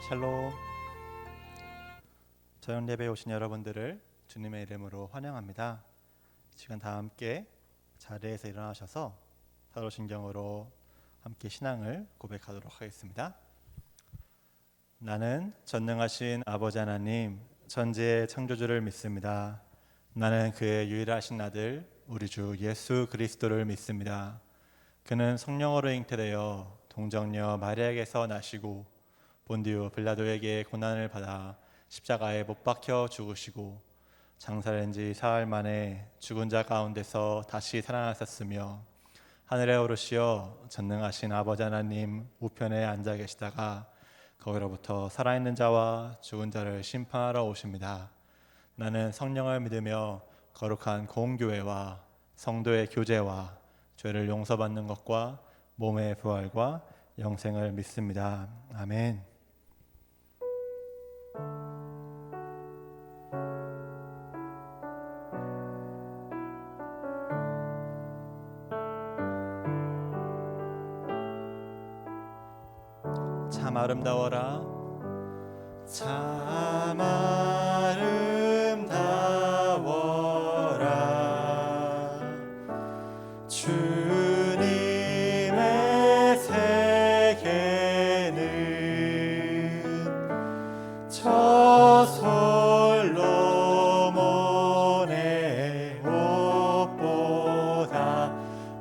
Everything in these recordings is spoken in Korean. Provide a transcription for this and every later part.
샬롬. 저녁 예배에 오신 여러분들을 주님의 이름으로 환영합니다. 이 시간 다 함께 자리에서 일어나셔서 사도신경으로 함께 신앙을 고백하도록 하겠습니다. 나는 전능하신 아버지 하나님, 전지의 창조주를 믿습니다. 나는 그의 유일하신 아들 우리 주 예수 그리스도를 믿습니다. 그는 성령으로 잉태되어 동정녀 마리아에게서 나시고 본디오 빌라도에게 고난을 받아 십자가에 못 박혀 죽으시고 장사된 지 사흘 만에 죽은 자 가운데서 다시 살아나셨으며 하늘에 오르시어 전능하신 아버지 하나님 우편에 앉아 계시다가 거기로부터 살아있는 자와 죽은 자를 심판하러 오십니다. 나는 성령을 믿으며 거룩한 공교회와 성도의 교제와 죄를 용서받는 것과 몸의 부활과 영생을 믿습니다. 아멘. 참 아름다워라, 참 아름다워라. 주님의 세계는 저 솔로몬의 옷보다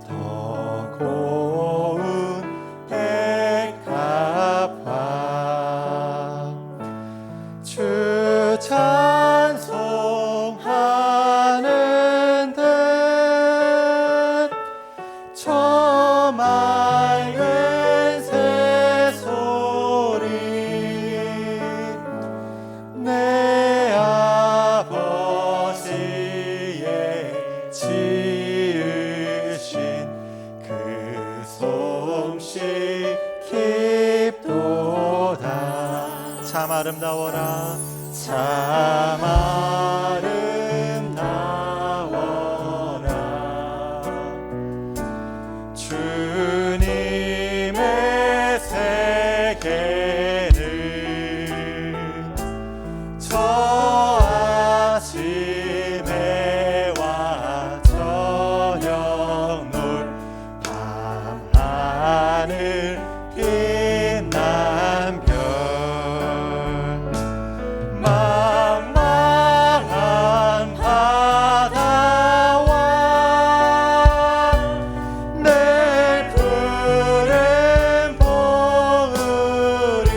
더 고운 주 찬송하는 듯 저 맑은 새소리 내 아버지의 지으신 그 솜씨 깊도다. 참 아름다워라, 참 아름다워라. 주님의 세계는 저 아침에 와 저녁 놀 밤하늘 빛난 별 망망한 바다와 늘 푸른 봉우리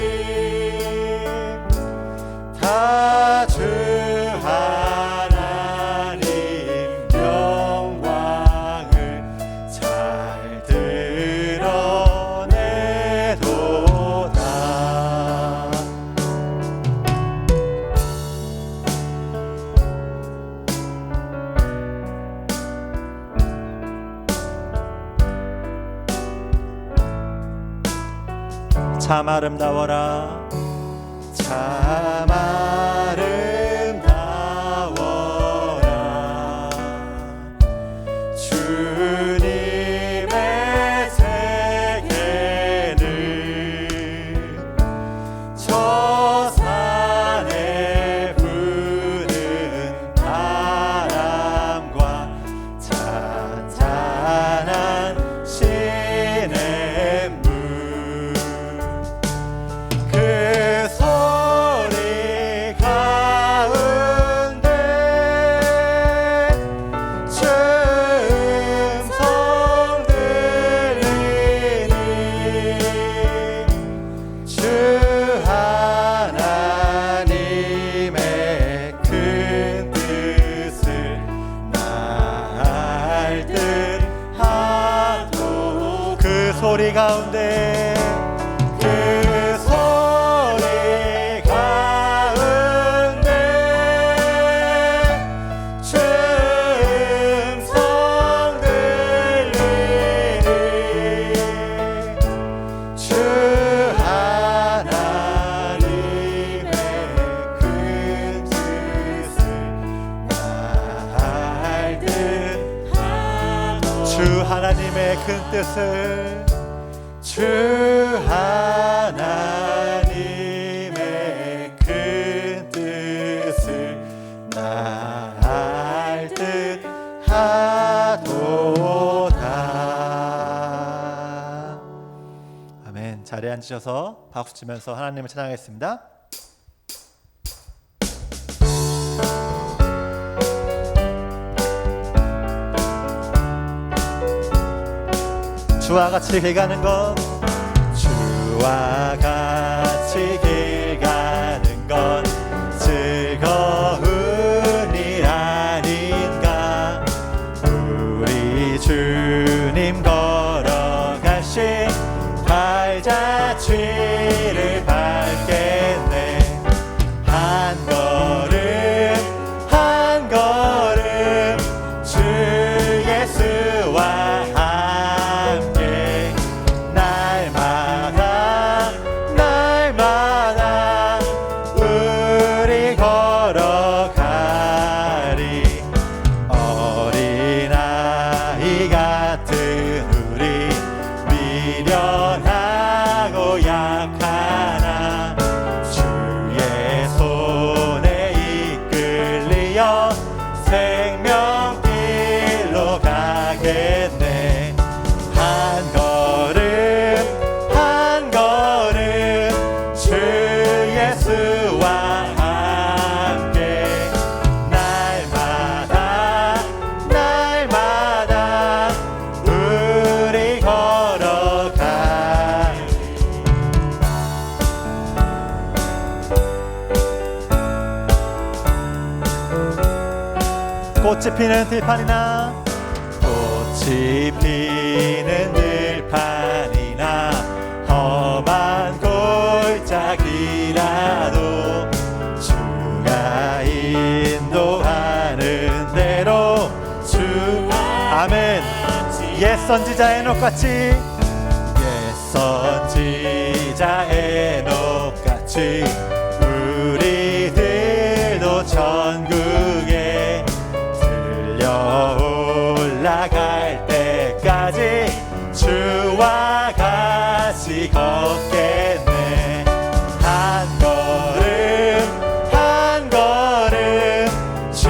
다 주 하나님 영광을 잘 드러내도다. 참 아름다워라, 참 아름다워라. 주님의 세계는 저 산에 부는 바람과 잔잔한 시냇물 그 소리 가운데 주 음성 들리니 주 하나님의 큰 뜻을 날 듯 하도 그 소리 가운데 그 소리 가운데 주 음성 들리니 주 하나님의 큰 뜻을 날 듯 하도 주 하나님의 큰 뜻을 주 하나님의 앉으셔서 박수치면서 하나님을 찬양하겠습니다. 주와 같이 길 가는 것, 주와 같이 길 가는 것 즐거운 일 아닌가. 우리 주님 걸어가신 발자취를 밟겠네. 한 걸음 한 걸음 주 예수와 함께 날마다 날마다 우리 걸어가리. 어린아이 같은 우리 미련하고 약하나 주의 손에 이끌리어 생명길로 가겠네. 한 걸음 한 걸음 주 예수와 함께 날마다 날마다 우리 걸어가리. 꽃이 피는 들판이나 꽃이 피는 들판이나 험한 골짜기라도 주가 인도하는 대로 주 아멘. 옛 선지자 에녹같이 옛 선지자 에녹같이 우리들도 천국에 들려 올라갈 때까지 주와 같이 걷겠네. 한 걸음 한 걸음 주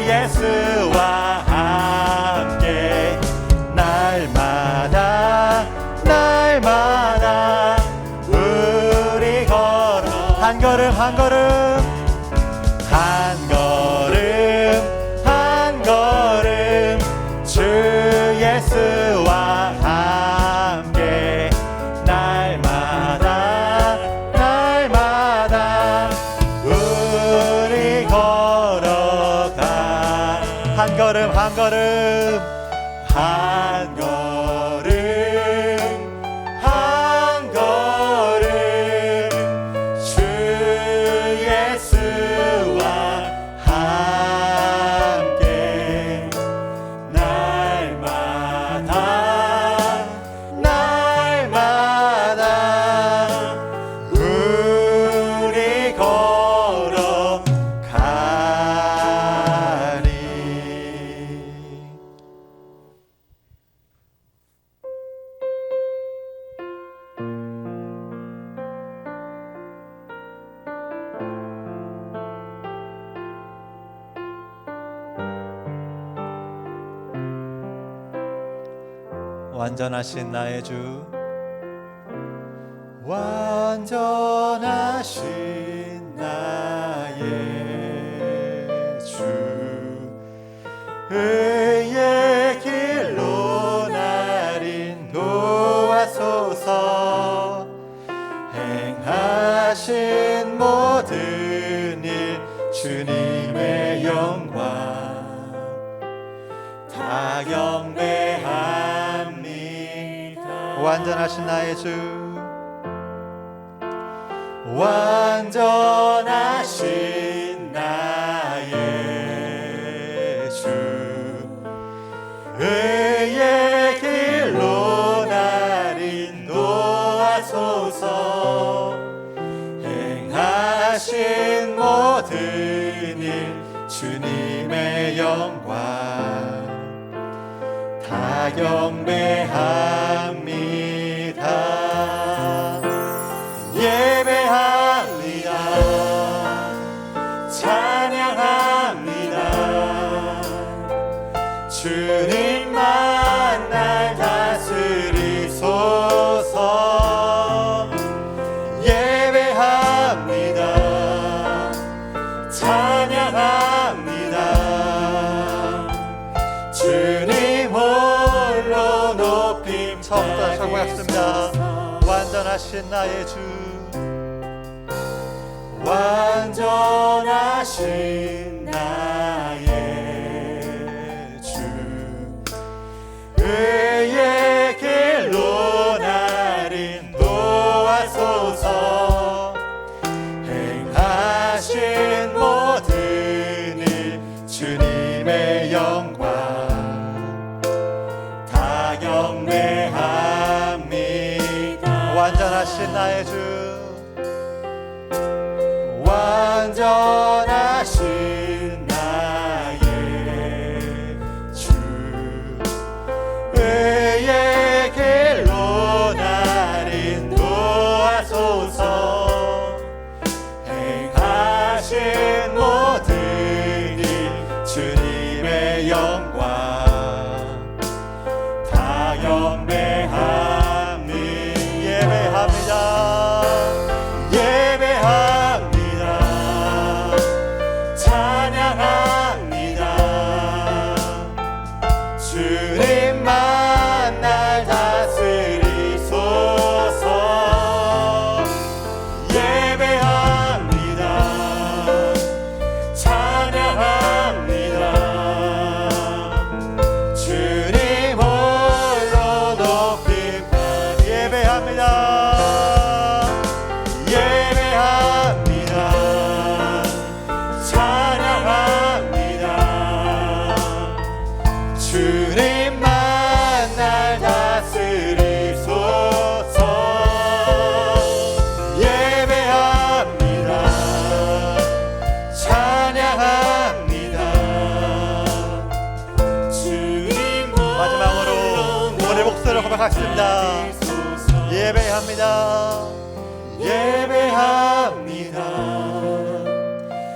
예수와 함께 날마다 날마다 우리 걸어 한 걸음 한 걸음 한 걸음 한 걸음 주 예수와 함께 날마다 날마다 우리 걸어가. 한 걸음 한 걸음 한 걸음 한 걸음 주 예수와 함께 날마다 날마다 우리 걸어가리. 완전하신 나의 주, 완전하신 나의 주, 의의 길로 날 인도하소서. 행하신 모든 일 주님의 영광 다 경배합니다. 완전하신 나의 주, 완전하신 나의 주, 의의 길로 날 인도하소서. 행하신 모든 일 주님의 영광 다 경배합니다. 예배합니다. 찬양합니다. 주님만 날 다스리소서. 완전하신 나의 주, 완전하신 나의 주, 의의 길로 날 인도하소서. 행하신 모든 일 주님의 영광 다 경배합니다. 완전하신 나의 주, 완전하신 나의 주, 의의 길로 날 인도하소서. 행하신 모든 일 주님의 영광 다 경배합니다. 예배합니다. 찬양합니다. 주님만 날 다스리소서. 예배합니다. 찬양합니다. 주님 홀로 높임 받으. 예배합니다. 찬양합니다. 주님만 날 다스리소서. 예배합니다. 찬양합니다. 주님 마지막으로 우리 목소리를 고백하겠습니다. 예배합니다. 예배합니다.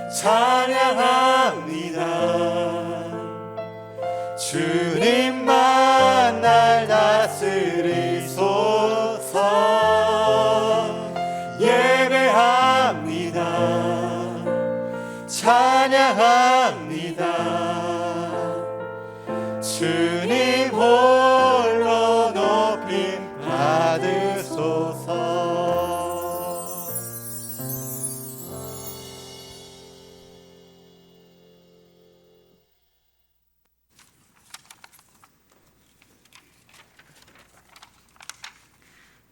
찬양합니다. 주님만 날 다스리소서. 예배합니다. 찬양합니다. 주님 홀로 높임 받으소서.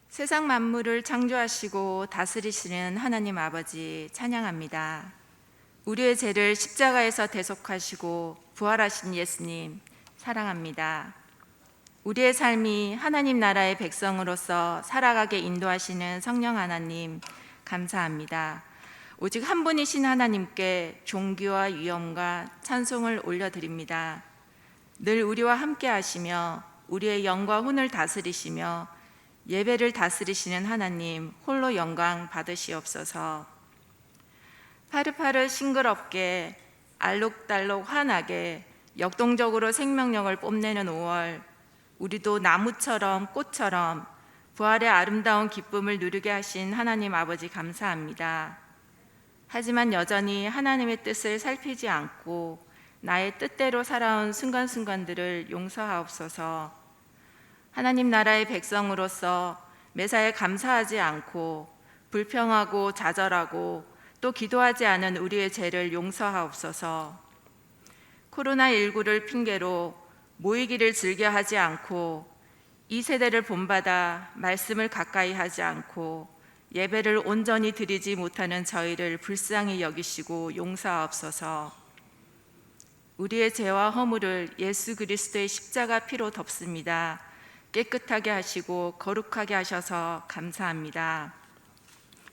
세상 만물을 창조하시고 다스리시는 하나님 아버지 찬양합니다. 우리의 죄를 십자가에서 대속하시고 부활하신 예수님 사랑합니다. 우리의 삶이 하나님 나라의 백성으로서 살아가게 인도하시는 성령 하나님 감사합니다. 오직 한 분이신 하나님께 존귀와 위엄과 찬송을 올려드립니다. 늘 우리와 함께 하시며 우리의 영과 혼을 다스리시며 예배를 다스리시는 하나님 홀로 영광 받으시옵소서. 파릇파릇 싱그럽게 알록달록 환하게 역동적으로 생명력을 뽐내는 5월, 우리도 나무처럼 꽃처럼 부활의 아름다운 기쁨을 누리게 하신 하나님 아버지 감사합니다. 하지만 여전히 하나님의 뜻을 살피지 않고 나의 뜻대로 살아온 순간순간들을 용서하옵소서. 하나님 나라의 백성으로서 매사에 감사하지 않고 불평하고 좌절하고 또 기도하지 않은 우리의 죄를 용서하옵소서. 코로나19를 핑계로 모이기를 즐겨하지 않고 이 세대를 본받아 말씀을 가까이 하지 않고 예배를 온전히 드리지 못하는 저희를 불쌍히 여기시고 용서하옵소서. 우리의 죄와 허물을 예수 그리스도의 십자가 피로 덮습니다. 깨끗하게 하시고 거룩하게 하셔서 감사합니다.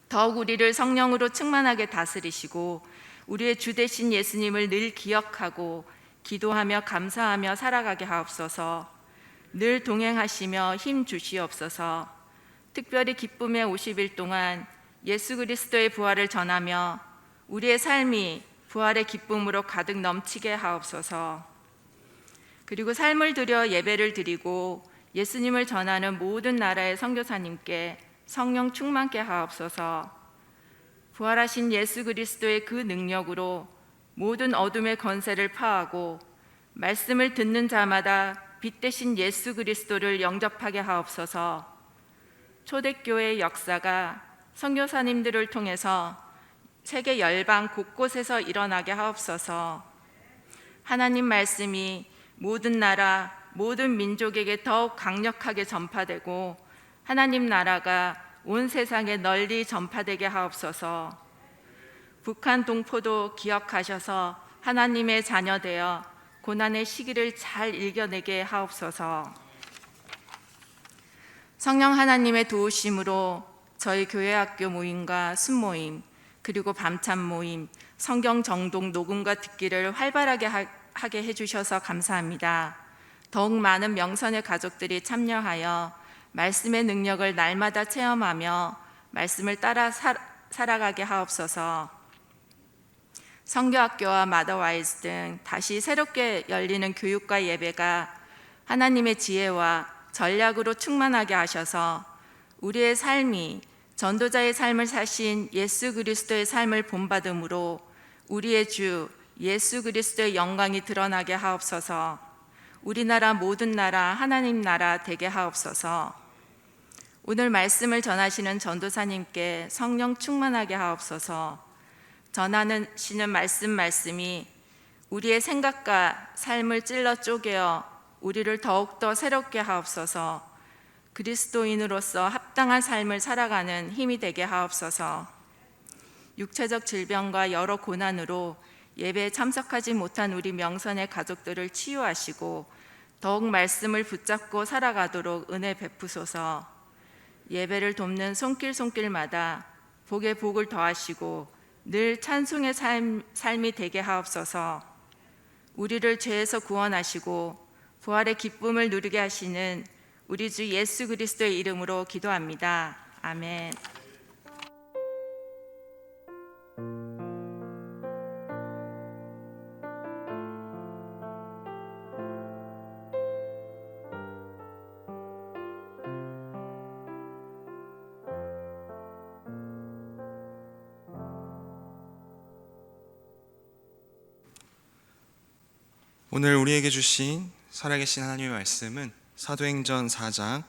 더욱 우리를 성령으로 충만하게 다스리시고 우리의 주 되신 예수님을 늘 기억하고 기도하며 감사하며 살아가게 하옵소서. 늘 동행하시며 힘 주시옵소서. 특별히 기쁨의 50일 동안 예수 그리스도의 부활을 전하며 우리의 삶이 부활의 기쁨으로 가득 넘치게 하옵소서. 그리고 삶을 들여 예배를 드리고 예수님을 전하는 모든 나라의 선교사님께 성령 충만케 하옵소서. 부활하신 예수 그리스도의 그 능력으로 모든 어둠의 권세를 파하고 말씀을 듣는 자마다 빛 대신 예수 그리스도를 영접하게 하옵소서. 초대교회의 역사가 선교사님들을 통해서 세계 열방 곳곳에서 일어나게 하옵소서. 하나님 말씀이 모든 나라, 모든 민족에게 더욱 강력하게 전파되고 하나님 나라가 온 세상에 널리 전파되게 하옵소서. 북한 동포도 기억하셔서 하나님의 자녀 되어 고난의 시기를 잘 이겨내게 하옵소서. 성령 하나님의 도우심으로 저희 교회학교 모임과 순모임, 그리고 밤참 모임, 성경 정독 녹음과 듣기를 활발하게 하게 해주셔서 감사합니다. 더욱 많은 명선의 가족들이 참여하여 말씀의 능력을 날마다 체험하며 말씀을 따라 살아가게 하옵소서. 성교학교와 마더와이즈 등 다시 새롭게 열리는 교육과 예배가 하나님의 지혜와 전략으로 충만하게 하셔서 우리의 삶이 전도자의 삶을 사신 예수 그리스도의 삶을 본받음으로 우리의 주 예수 그리스도의 영광이 드러나게 하옵소서. 우리나라 모든 나라 하나님 나라 되게 하옵소서. 오늘 말씀을 전하시는 전도사님께 성령 충만하게 하옵소서. 전하시는 말씀이 우리의 생각과 삶을 찔러 쪼개어 우리를 더욱더 새롭게 하옵소서. 그리스도인으로서 합당한 삶을 살아가는 힘이 되게 하옵소서. 육체적 질병과 여러 고난으로 예배에 참석하지 못한 우리 명선의 가족들을 치유하시고 더욱 말씀을 붙잡고 살아가도록 은혜 베푸소서. 예배를 돕는 손길마다 복에 복을 더하시고 늘 찬송의 삶이 되게 하옵소서. 우리를 죄에서 구원하시고 부활의 기쁨을 누리게 하시는 우리 주 예수 그리스도의 이름으로 기도합니다. 아멘. 오늘 우리에게 주신 살아계신 하나님의 말씀은 사도행전 4장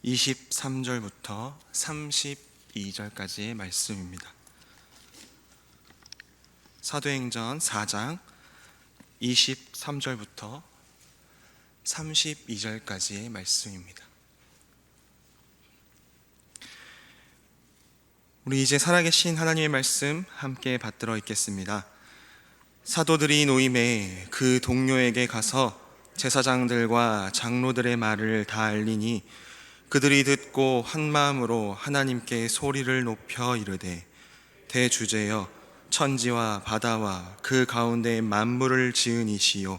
23절부터 32절까지의 말씀입니다. 사도행전 4장 23절부터 32절까지의 말씀입니다. 우리 이제 살아계신 하나님의 말씀 함께 받들어 읽겠습니다. 사도들이 노임에 그 동료에게 가서 제사장들과 장로들의 말을 다 알리니 그들이 듣고 한 마음으로 하나님께 소리를 높여 이르되 대주제여 천지와 바다와 그 가운데 만물을 지은 이시요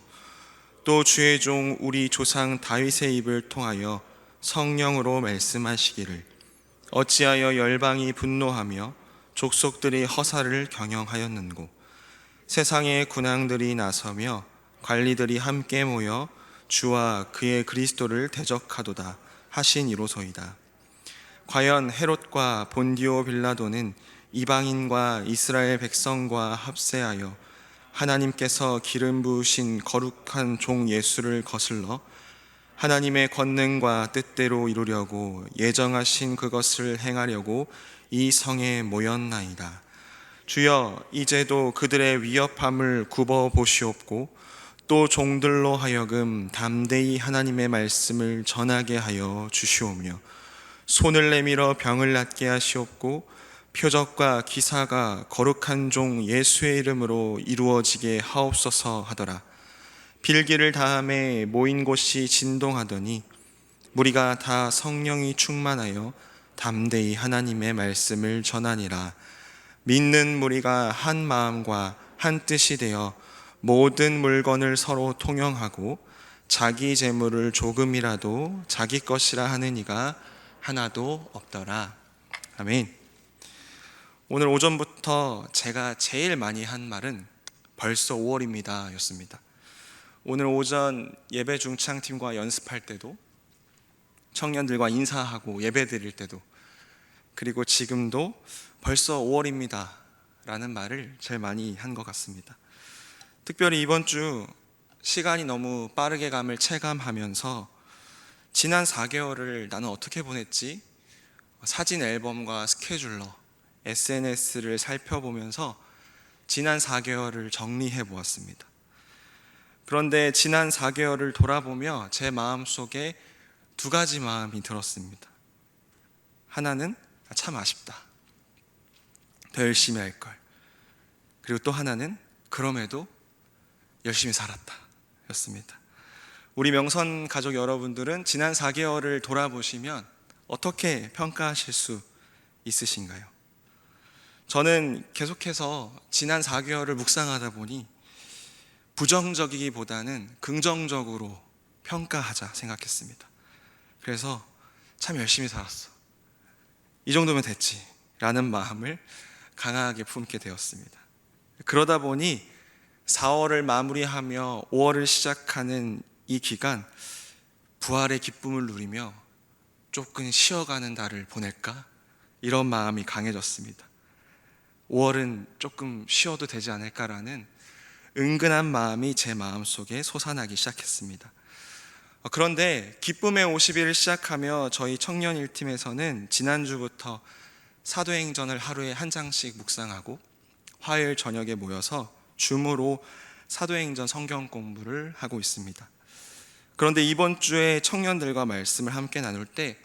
또 주의 종 우리 조상 다윗의 입을 통하여 성령으로 말씀하시기를 어찌하여 열방이 분노하며 족속들이 허사를 경영하였는고 세상의 군왕들이 나서며 관리들이 함께 모여 주와 그의 그리스도를 대적하도다 하시니로소이다. 과연 헤롯과 본디오 빌라도는 이방인과 이스라엘 백성과 합세하여 하나님께서 기름 부으신 거룩한 종 예수를 거슬러 하나님의 권능과 뜻대로 이루려고 예정하신 그것을 행하려고 이 성에 모였나이다. 주여 이제도 그들의 위협함을 굽어 보시옵고 또 종들로 하여금 담대히 하나님의 말씀을 전하게 하여 주시오며 손을 내밀어 병을 낫게 하시옵고 표적과 기사가 거룩한 종 예수의 이름으로 이루어지게 하옵소서 하더라. 빌기를 다함에 모인 곳이 진동하더니 무리가 다 성령이 충만하여 담대히 하나님의 말씀을 전하니라. 믿는 무리가 한 마음과 한 뜻이 되어 모든 물건을 서로 통용하고 자기 재물을 조금이라도 자기 것이라 하는 이가 하나도 없더라. 아멘. 오늘 오전부터 제가 제일 많이 한 말은 벌써 5월입니다 였습니다. 오늘 오전 예배 중창팀과 연습할 때도 청년들과 인사하고 예배 드릴 때도 그리고 지금도 벌써 5월입니다 라는 말을 제일 많이 한 것 같습니다. 특별히 이번 주 시간이 너무 빠르게 감을 체감하면서 지난 4개월을 나는 어떻게 보냈지? 사진 앨범과 스케줄러, SNS를 살펴보면서 지난 4개월을 정리해 보았습니다. 그런데 지난 4개월을 돌아보며 제 마음속에 두 가지 마음이 들었습니다. 하나는 참 아쉽다. 더 열심히 할 걸. 그리고 또 하나는 그럼에도 열심히 살았다 였습니다. 우리 명선 가족 여러분들은 지난 4개월을 돌아보시면 어떻게 평가하실 수 있으신가요? 저는 계속해서 지난 4개월을 묵상하다 보니 부정적이기보다는 긍정적으로 평가하자 생각했습니다. 그래서 참 열심히 살았어. 이 정도면 됐지 라는 마음을 강하게 품게 되었습니다. 그러다 보니 4월을 마무리하며 5월을 시작하는 이 기간, 부활의 기쁨을 누리며 조금 쉬어가는 달을 보낼까? 이런 마음이 강해졌습니다. 5월은 조금 쉬어도 되지 않을까라는 은근한 마음이 제 마음속에 솟아나기 시작했습니다. 그런데 기쁨의 50일을 시작하며 저희 청년 1팀에서는 지난주부터 사도행전을 하루에 한 장씩 묵상하고 화요일 저녁에 모여서 줌으로 사도행전 성경 공부를 하고 있습니다. 그런데 이번 주에 청년들과 말씀을 함께 나눌 때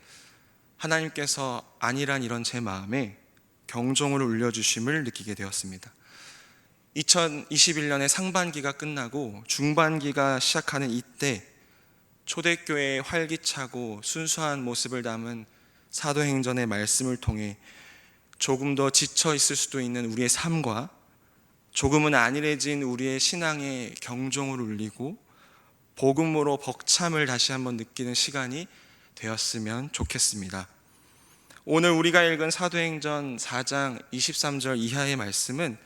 하나님께서 안일한 이런 제 마음에 경종을 울려주심을 느끼게 되었습니다. 2021년의 상반기가 끝나고 중반기가 시작하는 이때 초대교회의 활기차고 순수한 모습을 담은 사도행전의 말씀을 통해 조금 더 지쳐 있을 수도 있는 우리의 삶과 조금은 안일해진 우리의 신앙의 경종을 울리고 복음으로 벅참을 다시 한번 느끼는 시간이 되었으면 좋겠습니다. 오늘 우리가 읽은 사도행전 4장 23절 이하의 말씀은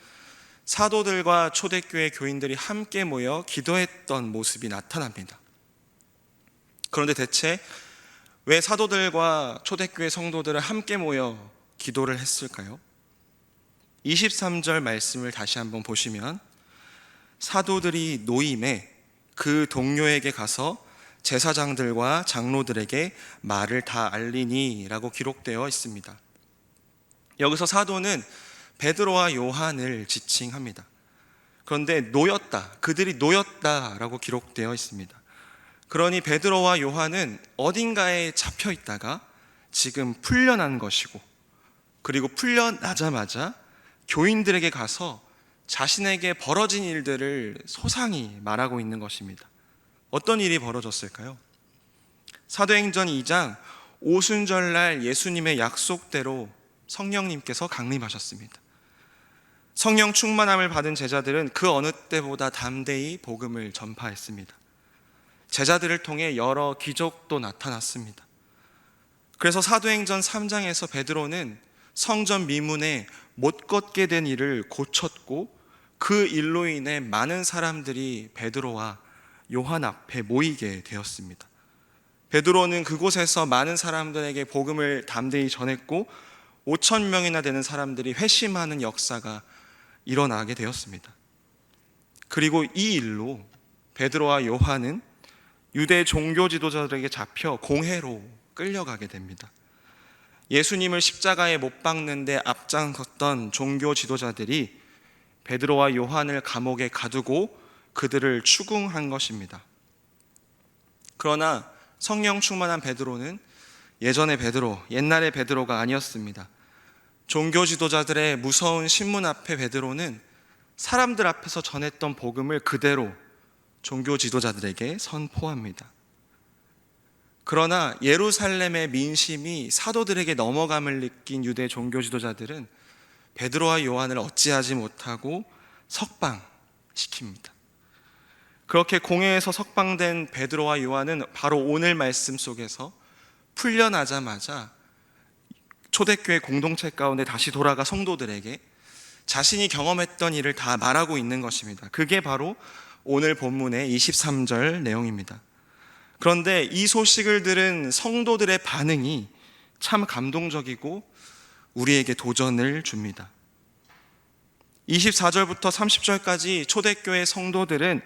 사도들과 초대교회 교인들이 함께 모여 기도했던 모습이 나타납니다. 그런데 대체 왜 사도들과 초대교회 성도들은 함께 모여 기도를 했을까요? 23절 말씀을 다시 한번 보시면 사도들이 노임에 그 동료에게 가서 제사장들과 장로들에게 말을 다 알리니 라고 기록되어 있습니다. 여기서 사도는 베드로와 요한을 지칭합니다. 그런데 놓였다, 그들이 놓였다라고 기록되어 있습니다. 그러니 베드로와 요한은 어딘가에 잡혀 있다가 지금 풀려난 것이고, 그리고 풀려나자마자 교인들에게 가서 자신에게 벌어진 일들을 소상히 말하고 있는 것입니다. 어떤 일이 벌어졌을까요? 사도행전 2장 오순절날 예수님의 약속대로 성령님께서 강림하셨습니다. 성령 충만함을 받은 제자들은 그 어느 때보다 담대히 복음을 전파했습니다. 제자들을 통해 여러 기적도 나타났습니다. 그래서 사도행전 3장에서 베드로는 성전 미문에 못 걷게 된 일을 고쳤고 그 일로 인해 많은 사람들이 베드로와 요한 앞에 모이게 되었습니다. 베드로는 그곳에서 많은 사람들에게 복음을 담대히 전했고 5,000명이나 되는 사람들이 회심하는 역사가 일어나게 되었습니다. 그리고 이 일로 베드로와 요한은 유대 종교 지도자들에게 잡혀 공회로 끌려가게 됩니다. 예수님을 십자가에 못 박는데 앞장섰던 종교 지도자들이 베드로와 요한을 감옥에 가두고 그들을 추궁한 것입니다. 그러나 성령 충만한 베드로는 예전의 베드로, 옛날의 베드로가 아니었습니다. 종교 지도자들의 무서운 신문 앞에 베드로는 사람들 앞에서 전했던 복음을 그대로 종교 지도자들에게 선포합니다. 그러나 예루살렘의 민심이 사도들에게 넘어감을 느낀 유대 종교 지도자들은 베드로와 요한을 어찌하지 못하고 석방시킵니다. 그렇게 공회에서 석방된 베드로와 요한은 바로 오늘 말씀 속에서 풀려나자마자 초대교회 공동체 가운데 다시 돌아가 성도들에게 자신이 경험했던 일을 다 말하고 있는 것입니다. 그게 바로 오늘 본문의 23절 내용입니다. 그런데 이 소식을 들은 성도들의 반응이 참 감동적이고 우리에게 도전을 줍니다. 24절부터 30절까지 초대교회 성도들은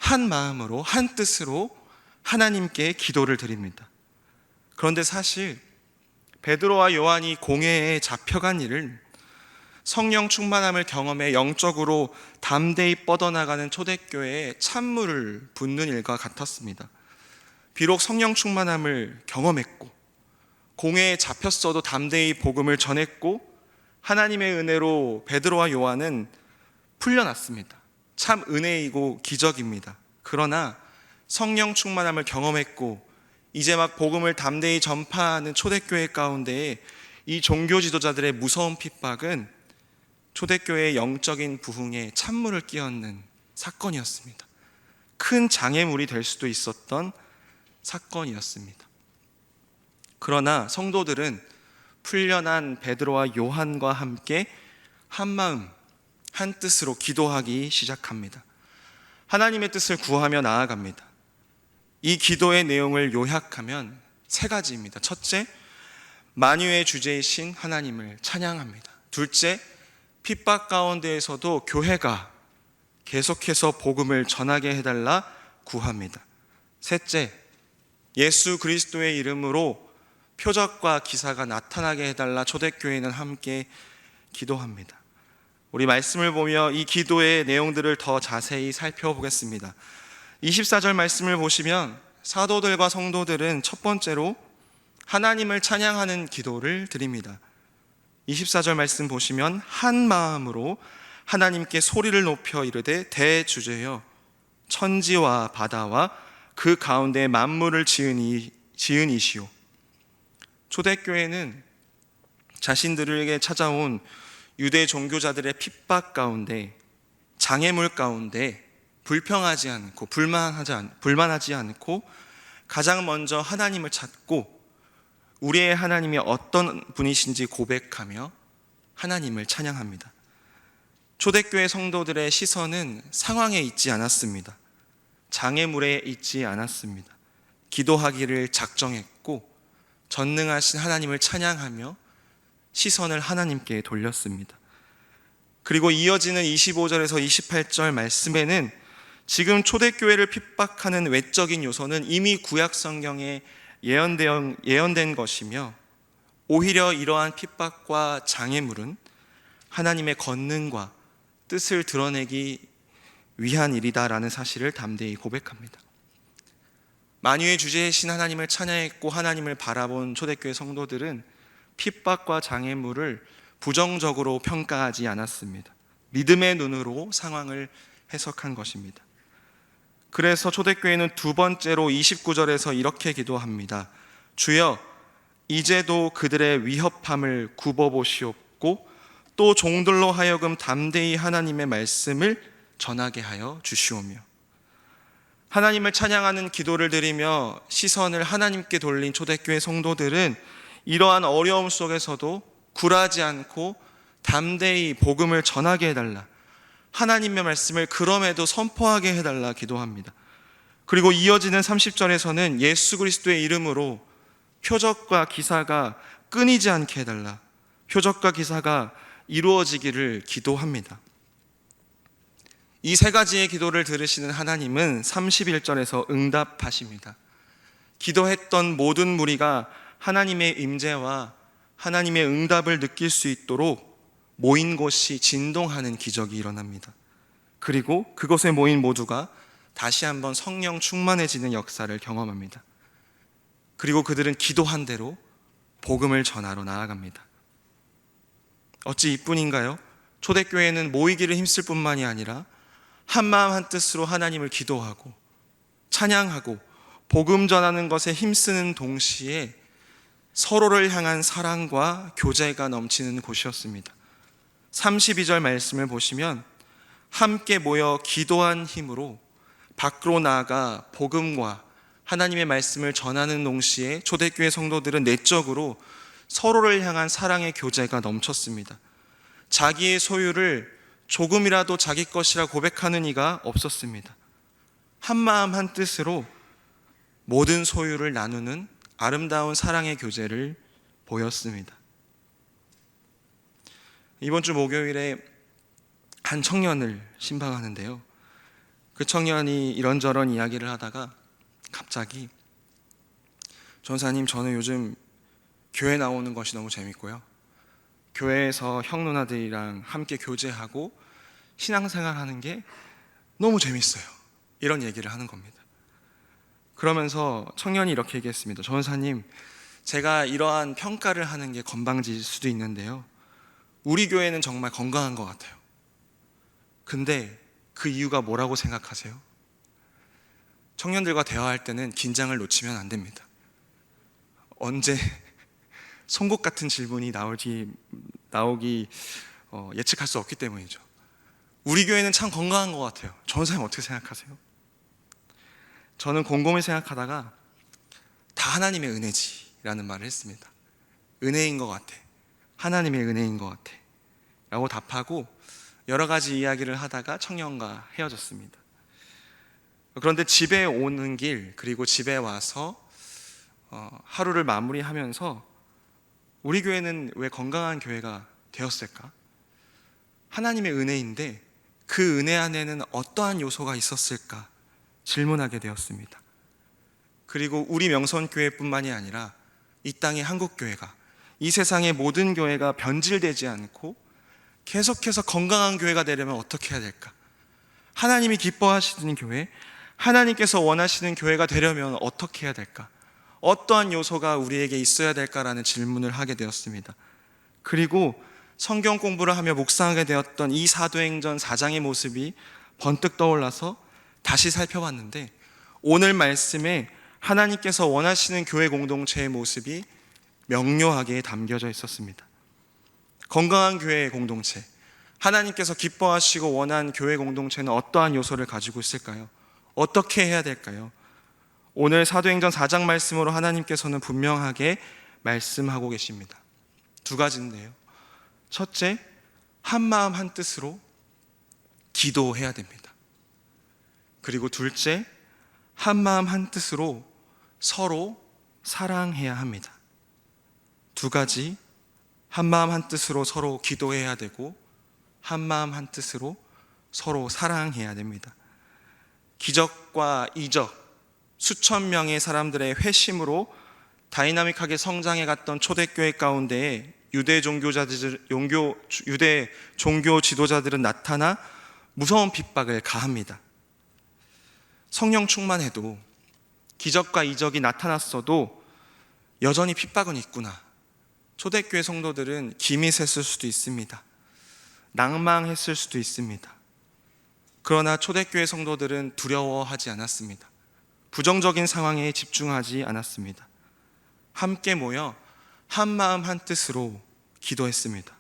한 마음으로 한 뜻으로 하나님께 기도를 드립니다. 그런데 사실 베드로와 요한이 공회에 잡혀간 일은 성령 충만함을 경험해 영적으로 담대히 뻗어나가는 초대교회에 찬물을 붓는 일과 같았습니다. 비록 성령 충만함을 경험했고 공회에 잡혔어도 담대히 복음을 전했고 하나님의 은혜로 베드로와 요한은 풀려났습니다. 참 은혜이고 기적입니다. 그러나 성령 충만함을 경험했고 이제 막 복음을 담대히 전파하는 초대교회 가운데에 이 종교 지도자들의 무서운 핍박은 초대교회의 영적인 부흥에 찬물을 끼얹는 사건이었습니다. 큰 장애물이 될 수도 있었던 사건이었습니다. 그러나 성도들은 풀려난 베드로와 요한과 함께 한 마음, 한 뜻으로 기도하기 시작합니다. 하나님의 뜻을 구하며 나아갑니다. 이 기도의 내용을 요약하면 세 가지입니다. 첫째, 만유의 주제이신 하나님을 찬양합니다. 둘째, 핍박 가운데에서도 교회가 계속해서 복음을 전하게 해달라 구합니다. 셋째, 예수 그리스도의 이름으로 표적과 기사가 나타나게 해달라 초대교회는 함께 기도합니다. 우리 말씀을 보며 이 기도의 내용들을 더 자세히 살펴보겠습니다. 24절 말씀을 보시면 사도들과 성도들은 첫 번째로 하나님을 찬양하는 기도를 드립니다. 24절 말씀 보시면 한 마음으로 하나님께 소리를 높여 이르되 대주제여 천지와 바다와 그 가운데 만물을 지은 이시오. 초대교회는 자신들에게 찾아온 유대 종교자들의 핍박 가운데, 장애물 가운데 불평하지 않고 불만하지 않고 가장 먼저 하나님을 찾고 우리의 하나님이 어떤 분이신지 고백하며 하나님을 찬양합니다. 초대교회 성도들의 시선은 상황에 있지 않았습니다. 장애물에 있지 않았습니다. 기도하기를 작정했고 전능하신 하나님을 찬양하며 시선을 하나님께 돌렸습니다. 그리고 이어지는 25절에서 28절 말씀에는 지금 초대교회를 핍박하는 외적인 요소는 이미 구약 성경에 예언된 것이며 오히려 이러한 핍박과 장애물은 하나님의 권능과 뜻을 드러내기 위한 일이다라는 사실을 담대히 고백합니다. 만유의 주제이신 하나님을 찬양했고 하나님을 바라본 초대교회 성도들은 핍박과 장애물을 부정적으로 평가하지 않았습니다. 믿음의 눈으로 상황을 해석한 것입니다. 그래서 초대교회는 두 번째로 29절에서 이렇게 기도합니다. 주여 이제도 그들의 위협함을 굽어보시옵고 또 종들로 하여금 담대히 하나님의 말씀을 전하게 하여 주시오며. 하나님을 찬양하는 기도를 드리며 시선을 하나님께 돌린 초대교회 성도들은 이러한 어려움 속에서도 굴하지 않고 담대히 복음을 전하게 해달라, 하나님의 말씀을 그럼에도 선포하게 해달라 기도합니다. 그리고 이어지는 30절에서는 예수 그리스도의 이름으로 표적과 기사가 끊이지 않게 해달라, 표적과 기사가 이루어지기를 기도합니다. 이 세 가지의 기도를 들으시는 하나님은 31절에서 응답하십니다. 기도했던 모든 무리가 하나님의 임재와 하나님의 응답을 느낄 수 있도록 모인 곳이 진동하는 기적이 일어납니다. 그리고 그곳에 모인 모두가 다시 한번 성령 충만해지는 역사를 경험합니다. 그리고 그들은 기도한 대로 복음을 전하러 나아갑니다. 어찌 이뿐인가요? 초대교회는 모이기를 힘쓸 뿐만이 아니라 한 마음 한 뜻으로 하나님을 기도하고 찬양하고 복음 전하는 것에 힘쓰는 동시에 서로를 향한 사랑과 교제가 넘치는 곳이었습니다. 32절 말씀을 보시면 함께 모여 기도한 힘으로 밖으로 나아가 복음과 하나님의 말씀을 전하는 동시에 초대교회 성도들은 내적으로 서로를 향한 사랑의 교제가 넘쳤습니다. 자기의 소유를 조금이라도 자기 것이라 고백하는 이가 없었습니다. 한 마음 한 뜻으로 모든 소유를 나누는 아름다운 사랑의 교제를 보였습니다. 이번 주 목요일에 한 청년을 신방하는데요, 그 청년이 이런저런 이야기를 하다가 갑자기 전사님, 저는 요즘 교회 나오는 것이 너무 재밌고요. 교회에서 형 누나들이랑 함께 교제하고 신앙생활 하는 게 너무 재밌어요. 이런 얘기를 하는 겁니다. 그러면서 청년이 이렇게 얘기했습니다. 전사님, 제가 이러한 평가를 하는 게 건방질 수도 있는데요, 우리 교회는 정말 건강한 것 같아요. 근데 그 이유가 뭐라고 생각하세요? 청년들과 대화할 때는 긴장을 놓치면 안 됩니다. 언제 송곳 같은 질문이 나오기 예측할 수 없기 때문이죠. 우리 교회는 참 건강한 것 같아요. 전사님 어떻게 생각하세요? 저는 곰곰이 생각하다가 다 하나님의 은혜지라는 말을 했습니다. 은혜인 것 같아. 하나님의 은혜인 것 같아. 라고 답하고 여러 가지 이야기를 하다가 청년과 헤어졌습니다. 그런데 집에 오는 길, 그리고 집에 와서 하루를 마무리하면서 우리 교회는 왜 건강한 교회가 되었을까? 하나님의 은혜인데 그 은혜 안에는 어떠한 요소가 있었을까 질문하게 되었습니다. 그리고 우리 명선교회뿐만이 아니라 이 땅의 한국교회가, 이 세상의 모든 교회가 변질되지 않고 계속해서 건강한 교회가 되려면 어떻게 해야 될까? 하나님이 기뻐하시는 교회, 하나님께서 원하시는 교회가 되려면 어떻게 해야 될까? 어떠한 요소가 우리에게 있어야 될까라는 질문을 하게 되었습니다. 그리고 성경 공부를 하며 묵상하게 되었던 이 사도행전 4장의 모습이 번뜩 떠올라서 다시 살펴봤는데, 오늘 말씀에 하나님께서 원하시는 교회 공동체의 모습이 명료하게 담겨져 있었습니다. 건강한 교회 공동체, 하나님께서 기뻐하시고 원한 교회 공동체는 어떠한 요소를 가지고 있을까요? 어떻게 해야 될까요? 오늘 사도행전 4장 말씀으로 하나님께서는 분명하게 말씀하고 계십니다. 두 가지인데요. 첫째, 한 마음 한 뜻으로 기도해야 됩니다. 그리고 둘째, 한 마음 한 뜻으로 서로 사랑해야 합니다. 두 가지, 한 마음 한 뜻으로 서로 기도해야 되고 한 마음 한 뜻으로 서로 사랑해야 됩니다. 기적과 이적, 수천 명의 사람들의 회심으로 다이나믹하게 성장해 갔던 초대교회 가운데에 유대 종교 지도자들은 나타나 무서운 핍박을 가합니다. 성령 충만해도, 기적과 이적이 나타났어도 여전히 핍박은 있구나. 초대교회 성도들은 김이 샜을 수도 있습니다. 낭망했을 수도 있습니다. 그러나 초대교회 성도들은 두려워하지 않았습니다. 부정적인 상황에 집중하지 않았습니다. 함께 모여 한 마음 한 뜻으로 기도했습니다.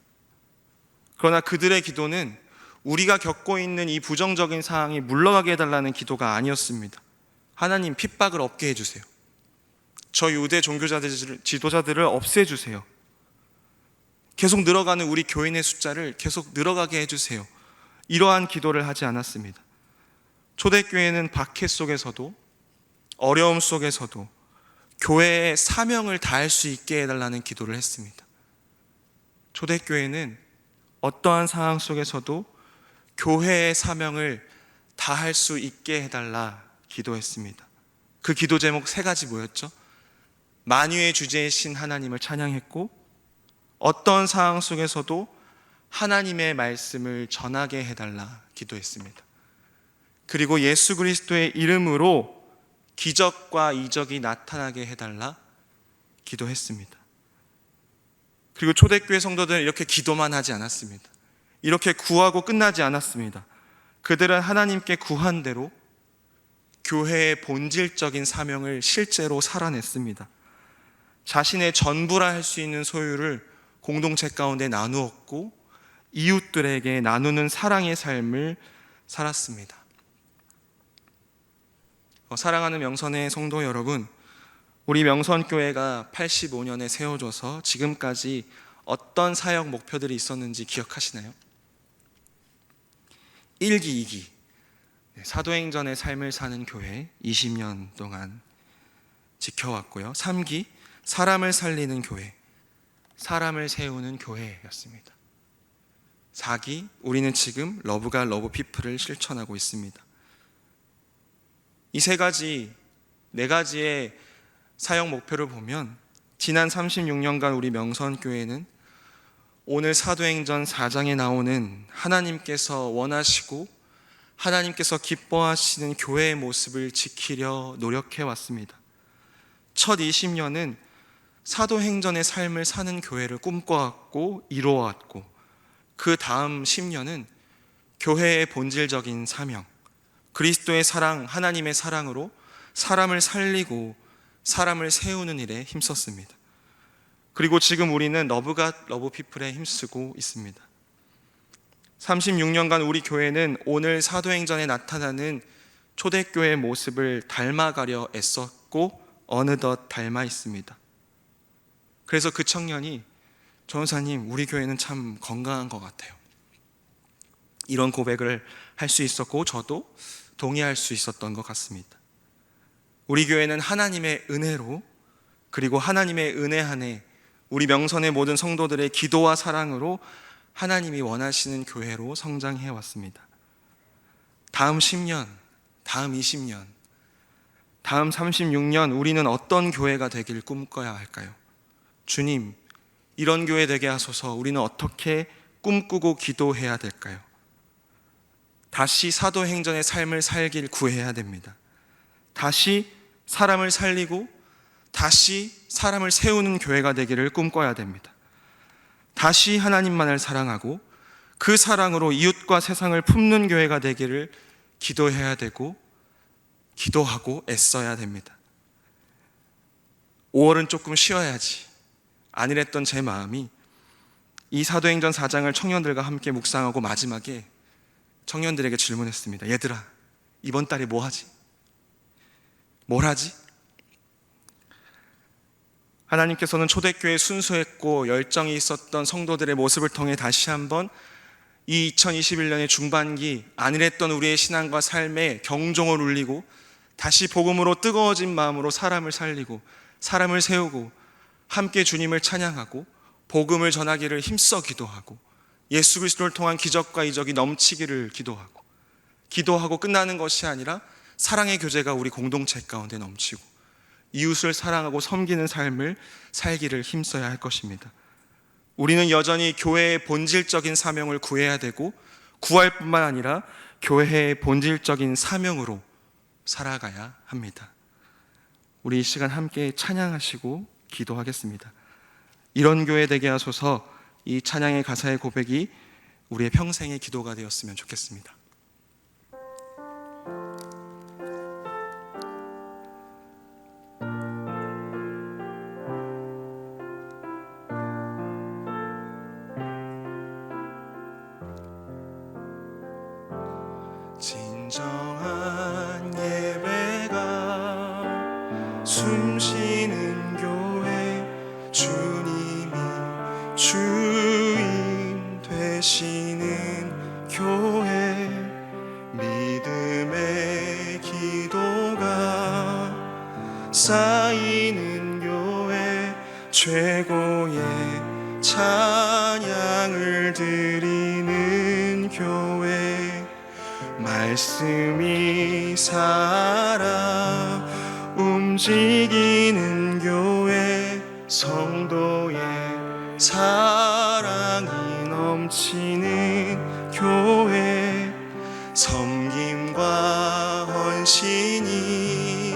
그러나 그들의 기도는 우리가 겪고 있는 이 부정적인 상황이 물러가게 해달라는 기도가 아니었습니다. 하나님, 핍박을 없게 해주세요. 저 유대 지도자들을 없애주세요. 계속 늘어가는 우리 교인의 숫자를 계속 늘어가게 해주세요. 이러한 기도를 하지 않았습니다. 초대교회는 박해 속에서도, 어려움 속에서도 교회의 사명을 다할 수 있게 해달라는 기도를 했습니다. 초대교회는 어떠한 상황 속에서도 교회의 사명을 다할 수 있게 해달라 기도했습니다. 그 기도 제목 세 가지 뭐였죠? 만유의 주제이신 하나님을 찬양했고, 어떤 상황 속에서도 하나님의 말씀을 전하게 해달라 기도했습니다. 그리고 예수 그리스도의 이름으로 기적과 이적이 나타나게 해달라 기도했습니다. 그리고 초대교회 성도들은 이렇게 기도만 하지 않았습니다. 이렇게 구하고 끝나지 않았습니다. 그들은 하나님께 구한 대로 교회의 본질적인 사명을 실제로 살아냈습니다. 자신의 전부라 할 수 있는 소유를 공동체 가운데 나누었고, 이웃들에게 나누는 사랑의 삶을 살았습니다. 사랑하는 명선의 성도 여러분, 우리 명선교회가 85년에 세워져서 지금까지 어떤 사역 목표들이 있었는지 기억하시나요? 1기, 2기, 사도행전의 삶을 사는 교회 20년 동안 지켜왔고요. 3기, 사람을 살리는 교회, 사람을 세우는 교회였습니다. 4기, 우리는 지금 러브가 러브피플을 실천하고 있습니다. 이 세 가지, 네 가지의 사역 목표를 보면 지난 36년간 우리 명선교회는 오늘 사도행전 4장에 나오는 하나님께서 원하시고 하나님께서 기뻐하시는 교회의 모습을 지키려 노력해 왔습니다. 첫 20년은 사도행전의 삶을 사는 교회를 꿈꿔왔고 이루어왔고, 그 다음 10년은 교회의 본질적인 사명, 그리스도의 사랑, 하나님의 사랑으로 사람을 살리고 사람을 세우는 일에 힘썼습니다. 그리고 지금 우리는 러브갓 러브피플에 힘쓰고 있습니다. 36년간 우리 교회는 오늘 사도행전에 나타나는 초대교회의 모습을 닮아가려 애썼고 어느덧 닮아 있습니다. 그래서 그 청년이 전사님, 우리 교회는 참 건강한 것 같아요, 이런 고백을 할 수 있었고 저도 동의할 수 있었던 것 같습니다. 우리 교회는 하나님의 은혜로, 그리고 하나님의 은혜 안에 우리 명선의 모든 성도들의 기도와 사랑으로 하나님이 원하시는 교회로 성장해 왔습니다. 다음 10년, 다음 20년, 다음 36년 우리는 어떤 교회가 되길 꿈꿔야 할까요? 주님, 이런 교회 되게 하소서. 우리는 어떻게 꿈꾸고 기도해야 될까요? 다시 사도행전의 삶을 살길 구해야 됩니다. 다시 사람을 살리고 다시 사람을 세우는 교회가 되기를 꿈꿔야 됩니다. 다시 하나님만을 사랑하고 그 사랑으로 이웃과 세상을 품는 교회가 되기를 기도해야 되고 기도하고 애써야 됩니다. 5월은 조금 쉬어야지 안일했던 제 마음이 이 사도행전 4장을 청년들과 함께 묵상하고 마지막에 청년들에게 질문했습니다. 얘들아, 이번 달에 뭐 하지? 뭘 하지? 하나님께서는 초대교회에 순수했고 열정이 있었던 성도들의 모습을 통해 다시 한번 이 2021년의 중반기 안일했던 우리의 신앙과 삶에 경종을 울리고 다시 복음으로 뜨거워진 마음으로 사람을 살리고 사람을 세우고 함께 주님을 찬양하고 복음을 전하기를 힘써 기도하고 예수 그리스도를 통한 기적과 이적이 넘치기를 기도하고 끝나는 것이 아니라 사랑의 교제가 우리 공동체 가운데 넘치고 이웃을 사랑하고 섬기는 삶을 살기를 힘써야 할 것입니다. 우리는 여전히 교회의 본질적인 사명을 구해야 되고 구할 뿐만 아니라 교회의 본질적인 사명으로 살아가야 합니다. 우리 이 시간 함께 찬양하시고 기도하겠습니다. 이런 교회 되게 하소서. 이 찬양의 가사의 고백이 우리의 평생의 기도가 되었으면 좋겠습니다. 진정한 예배가 숨쉬는 교회, 주님이 주인 되시는 교회, 믿음의 기도가 쌓이는 교회, 최고의 찬양을 드리는 교회, 말씀이 살아 움직이는 교회, 성도의 사랑이 넘치는 교회, 섬김과 헌신이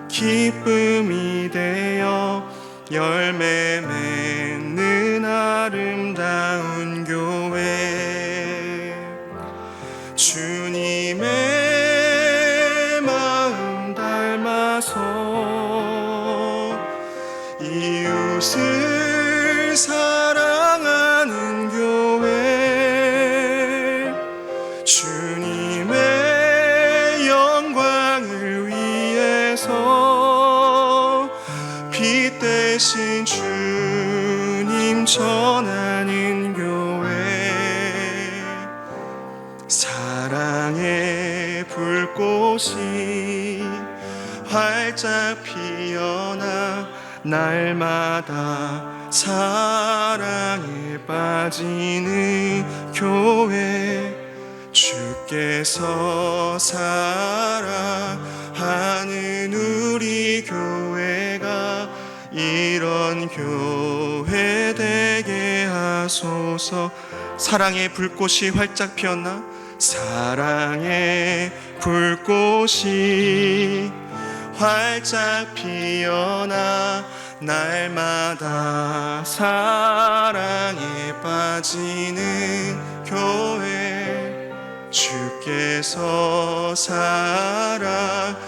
기쁨이 되어 열매 맺는 아름다운 교회, 주님의 마음 닮아서 이웃을 사랑하는 교회, 주님의 영광을 위해서 빛 대신 주님 전하는 교회, 사랑의 불꽃이 활짝 피어나 날마다 사랑에 빠지는 교회, 주께서 사랑하는 우리 교회가 이런 교회 되게 하소서. 사랑의 불꽃이 활짝 피었나? 사랑의 불꽃이 활짝 피어나 날마다 사랑에 빠지는 교회, 주께서 사랑하는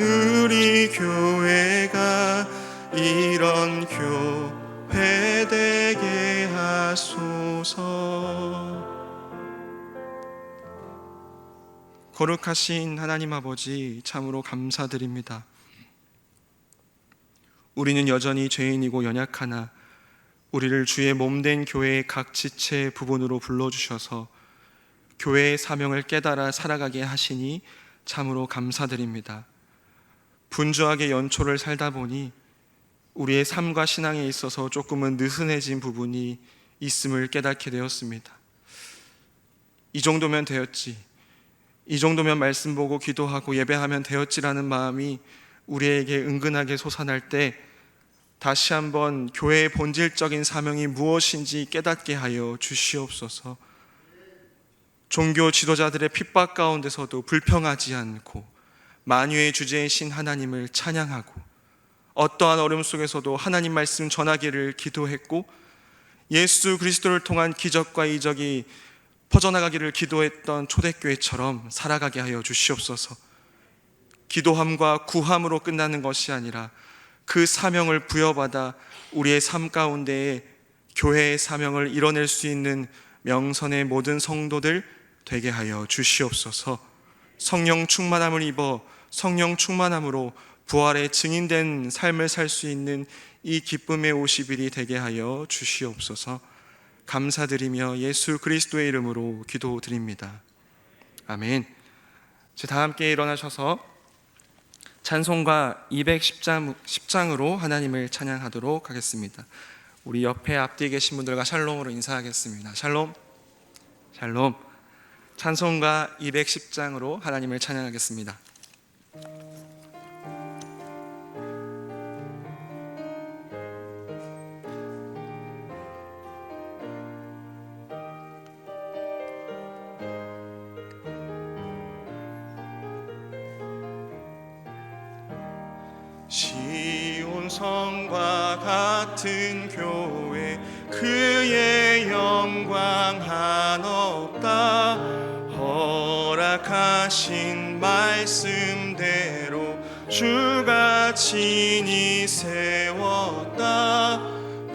우리 교회가 이런 교회 되게 하소서. 거룩하신 하나님 아버지, 참으로 감사드립니다. 우리는 여전히 죄인이고 연약하나 우리를 주의 몸된 교회의 각 지체 부분으로 불러주셔서 교회의 사명을 깨달아 살아가게 하시니 참으로 감사드립니다. 분주하게 연초를 살다 보니 우리의 삶과 신앙에 있어서 조금은 느슨해진 부분이 있음을 깨닫게 되었습니다. 이 정도면 되었지, 이 정도면 말씀 보고 기도하고 예배하면 되었지라는 마음이 우리에게 은근하게 솟아날 때 다시 한번 교회의 본질적인 사명이 무엇인지 깨닫게 하여 주시옵소서. 종교 지도자들의 핍박 가운데서도 불평하지 않고 만유의 주제이신 하나님을 찬양하고 어떠한 어려움 속에서도 하나님 말씀 전하기를 기도했고 예수 그리스도를 통한 기적과 이적이 퍼져나가기를 기도했던 초대교회처럼 살아가게 하여 주시옵소서. 기도함과 구함으로 끝나는 것이 아니라 그 사명을 부여받아 우리의 삶 가운데에 교회의 사명을 이뤄낼 수 있는 명선의 모든 성도들 되게 하여 주시옵소서. 성령 충만함을 입어 성령 충만함으로 부활의 증인된 삶을 살 수 있는 이 기쁨의 50일이 되게 하여 주시옵소서. 감사드리며 예수 그리스도의 이름으로 기도드립니다. 아멘. 다 함께 일어나셔서 찬송가 210장으로 하나님을 찬양하도록 하겠습니다. 우리 옆에 앞뒤에 계신 분들과 샬롬으로 인사하겠습니다. 샬롬, 샬롬. 찬송가 210장으로 하나님을 찬양하겠습니다. 시온 성과 같은 교회, 그의 영광 한없다. 허락하신 말씀대로 주가 친히 세웠다.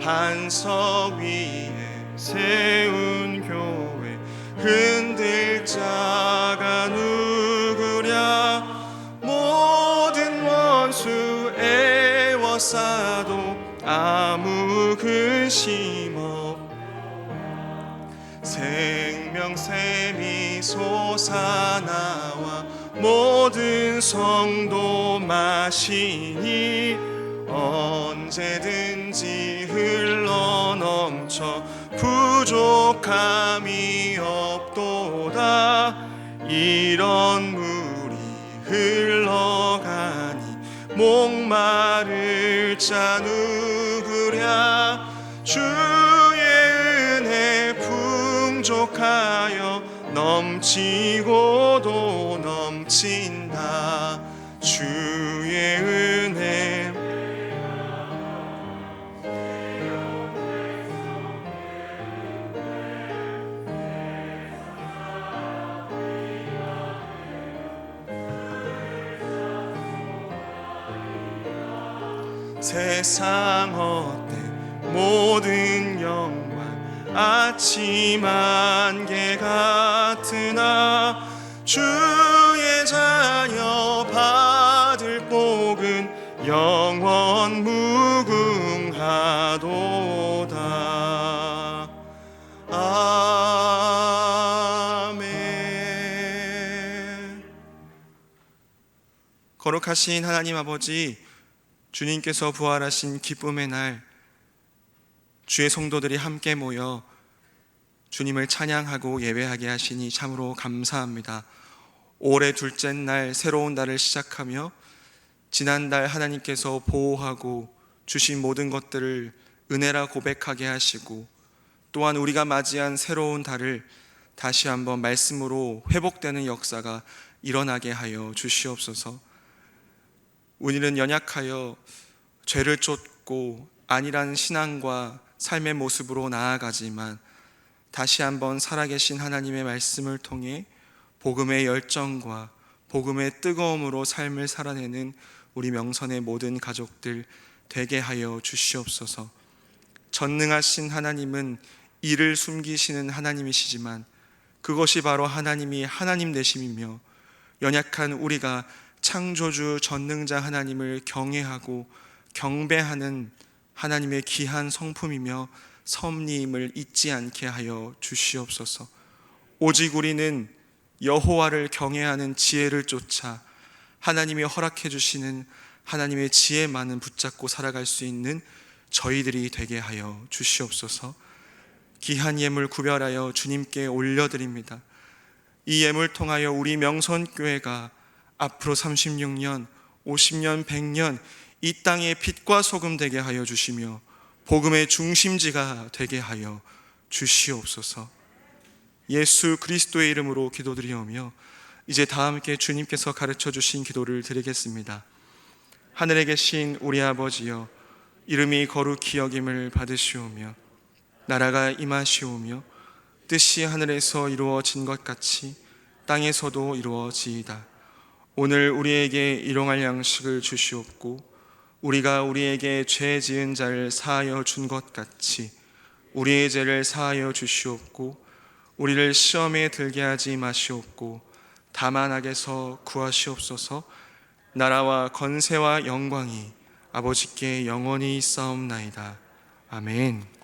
반석 위에 세운 교회, 흔들 자가 누구랴. 모든 원수 애워싸도 아무 근심 없. 생명샘이 솟아나와 모든 성도 마시니 언제든지 흘러넘쳐 부족함이 없도다. 이런 물이 흘러가니 목마를 자 누구랴. 주의 은혜 풍족하여 넘치고도 넘친다. 주의 은혜 세상 어때 모든 영광 아침 안개 같으나 주의 자녀 받을 복은 영원 무궁하도다. 아멘. 거룩하신 하나님 아버지, 주님께서 부활하신 기쁨의 날 주의 성도들이 함께 모여 주님을 찬양하고 예배하게 하시니 참으로 감사합니다. 올해 둘째 날 새로운 달을 시작하며 지난달 하나님께서 보호하고 주신 모든 것들을 은혜라 고백하게 하시고, 또한 우리가 맞이한 새로운 달을 다시 한번 말씀으로 회복되는 역사가 일어나게 하여 주시옵소서. 우리는 연약하여 죄를 쫓고 안일한 신앙과 삶의 모습으로 나아가지만, 다시 한번 살아계신 하나님의 말씀을 통해 복음의 열정과 복음의 뜨거움으로 삶을 살아내는 우리 명선의 모든 가족들 되게 하여 주시옵소서. 전능하신 하나님은 이를 숨기시는 하나님이시지만, 그것이 바로 하나님이 하나님 되심이며, 연약한 우리가 창조주 전능자 하나님을 경외하고 경배하는 하나님의 귀한 성품이며 섭리임을 잊지 않게 하여 주시옵소서. 오직 우리는 여호와를 경외하는 지혜를 쫓아 하나님이 허락해 주시는 하나님의 지혜만은 붙잡고 살아갈 수 있는 저희들이 되게 하여 주시옵소서. 귀한 예물 구별하여 주님께 올려드립니다. 이 예물 통하여 우리 명선교회가 앞으로 36년, 50년, 100년 이 땅의 빛과 소금 되게 하여 주시며 복음의 중심지가 되게 하여 주시옵소서. 예수 그리스도의 이름으로 기도드리오며 이제 다 함께 주님께서 가르쳐 주신 기도를 드리겠습니다. 하늘에 계신 우리 아버지여, 이름이 거룩히 여김을 받으시오며 나라가 임하시오며 뜻이 하늘에서 이루어진 것 같이 땅에서도 이루어지이다. 오늘 우리에게 일용할 양식을 주시옵고, 우리가 우리에게 죄 지은 자를 사하여 준 것 같이 우리의 죄를 사하여 주시옵고, 우리를 시험에 들게 하지 마시옵고 다만 악에서 구하시옵소서. 나라와 권세와 영광이 아버지께 영원히 있사옵나이다. 아멘.